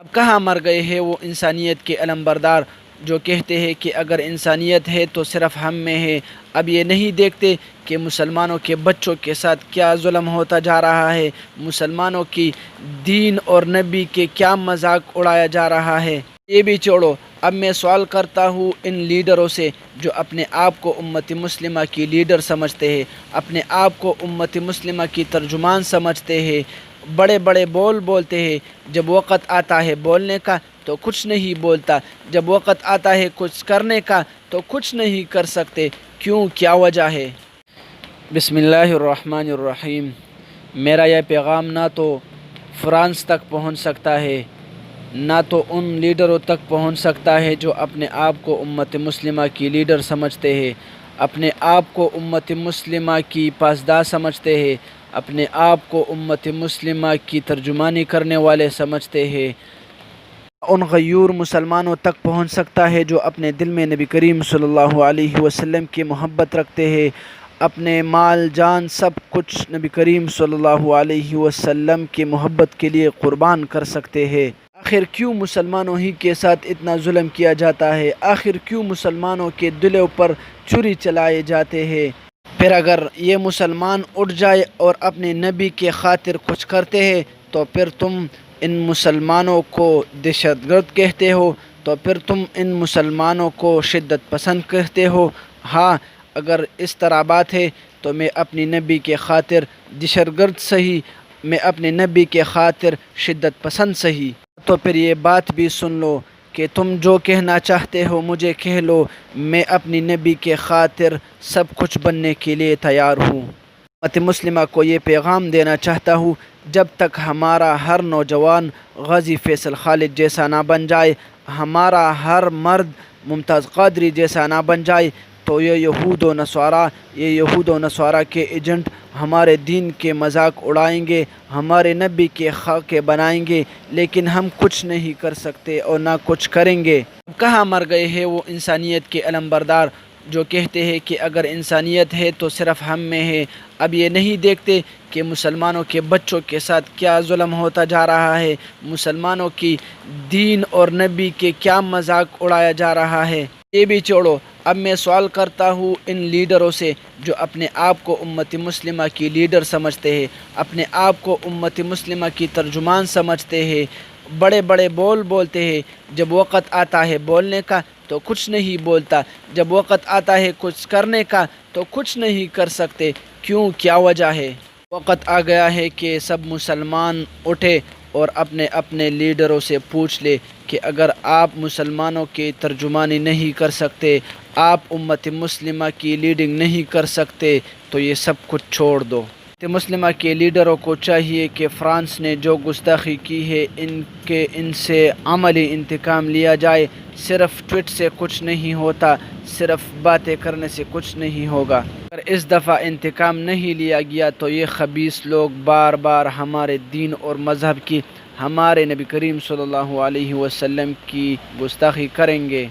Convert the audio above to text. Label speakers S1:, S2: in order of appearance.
S1: اب کہاں مر گئے ہیں وہ انسانیت کے علمبردار جو کہتے ہیں کہ اگر انسانیت ہے تو صرف ہم میں ہے۔ اب یہ نہیں دیکھتے کہ مسلمانوں کے بچوں کے ساتھ کیا ظلم ہوتا جا رہا ہے، مسلمانوں کی دین اور نبی کے کیا مذاق اڑایا جا رہا ہے۔ یہ بھی چھوڑو، اب میں سوال کرتا ہوں ان لیڈروں سے جو اپنے آپ کو امت مسلمہ کی لیڈر سمجھتے ہیں، اپنے آپ کو امت مسلمہ کی ترجمان سمجھتے ہیں، بڑے بڑے بولتے ہیں، جب وقت آتا ہے بولنے کا تو کچھ نہیں بولتا، جب وقت آتا ہے کچھ کرنے کا تو کچھ نہیں کر سکتے، کیوں؟ کیا وجہ ہے؟ بسم اللہ الرحمن الرحیم۔ میرا یہ پیغام نہ تو فرانس تک پہنچ سکتا ہے، نہ تو ان لیڈروں تک پہنچ سکتا ہے جو اپنے آپ کو امت مسلمہ کی لیڈر سمجھتے ہیں، اپنے آپ کو امت مسلمہ کی پاسدار سمجھتے ہیں، اپنے آپ کو امت مسلمہ کی ترجمانی کرنے والے سمجھتے ہیں۔ ان غیور مسلمانوں تک پہنچ سکتا ہے جو اپنے دل میں نبی کریم صلی اللہ علیہ وسلم کی محبت رکھتے ہیں، اپنے مال جان سب کچھ نبی کریم صلی اللہ علیہ وسلم کی محبت کے لیے قربان کر سکتے ہیں۔ آخر کیوں مسلمانوں ہی کے ساتھ اتنا ظلم کیا جاتا ہے؟ آخر کیوں مسلمانوں کے دلوں پر چھری چلائے جاتے ہیں؟ پھر اگر یہ مسلمان اٹھ جائے اور اپنے نبی کے خاطر کچھ کرتے ہیں تو پھر تم ان مسلمانوں کو دہشت گرد کہتے ہو، تو پھر تم ان مسلمانوں کو شدت پسند کہتے ہو۔ ہاں، اگر اس طرح بات ہے تو میں اپنی نبی کے خاطر دہشت گرد سہی، میں اپنے نبی کے خاطر شدت پسند سہی۔ تو پھر یہ بات بھی سن لو کہ تم جو کہنا چاہتے ہو مجھے کہہ لو، میں اپنی نبی کے خاطر سب کچھ بننے کے لیے تیار ہوں۔ امت مسلمہ کو یہ پیغام دینا چاہتا ہوں، جب تک ہمارا ہر نوجوان غازی فیصل خالد جیسا نہ بن جائے، ہمارا ہر مرد ممتاز قادری جیسا نہ بن جائے، تو یہ یہود و نصارہ کے ایجنٹ ہمارے دین کے مذاق اڑائیں گے، ہمارے نبی کے خاکے بنائیں گے، لیکن ہم کچھ نہیں کر سکتے اور نہ کچھ کریں گے۔ اب کہاں مر گئے ہیں وہ انسانیت کے علمبردار جو کہتے ہیں کہ اگر انسانیت ہے تو صرف ہم میں ہے۔ اب یہ نہیں دیکھتے کہ مسلمانوں کے بچوں کے ساتھ کیا ظلم ہوتا جا رہا ہے، مسلمانوں کی دین اور نبی کے کیا مذاق اڑایا جا رہا ہے۔ یہ بھی چھوڑو، اب میں سوال کرتا ہوں ان لیڈروں سے جو اپنے آپ کو امت مسلمہ کی لیڈر سمجھتے ہیں، اپنے آپ کو امت مسلمہ کی ترجمان سمجھتے ہیں، بڑے بڑے بولتے ہیں، جب وقت آتا ہے بولنے کا تو کچھ نہیں بولتا، جب وقت آتا ہے کچھ کرنے کا تو کچھ نہیں کر سکتے، کیوں؟ کیا وجہ ہے؟ وقت آ گیا ہے کہ سب مسلمان اٹھے اور اپنے اپنے لیڈروں سے پوچھ لے کہ اگر آپ مسلمانوں کی ترجمانی نہیں کر سکتے، آپ امت مسلمہ کی لیڈنگ نہیں کر سکتے، تو یہ سب کچھ چھوڑ دو۔ امت مسلمہ کے لیڈروں کو چاہیے کہ فرانس نے جو گستاخی کی ہے ان سے عملی انتقام لیا جائے۔ صرف ٹویٹ سے کچھ نہیں ہوتا، صرف باتیں کرنے سے کچھ نہیں ہوگا۔ اگر اس دفعہ انتقام نہیں لیا گیا تو یہ خبیث لوگ بار بار ہمارے دین اور مذہب کی، ہمارے نبی کریم صلی اللہ علیہ وسلم کی گستاخی کریں گے۔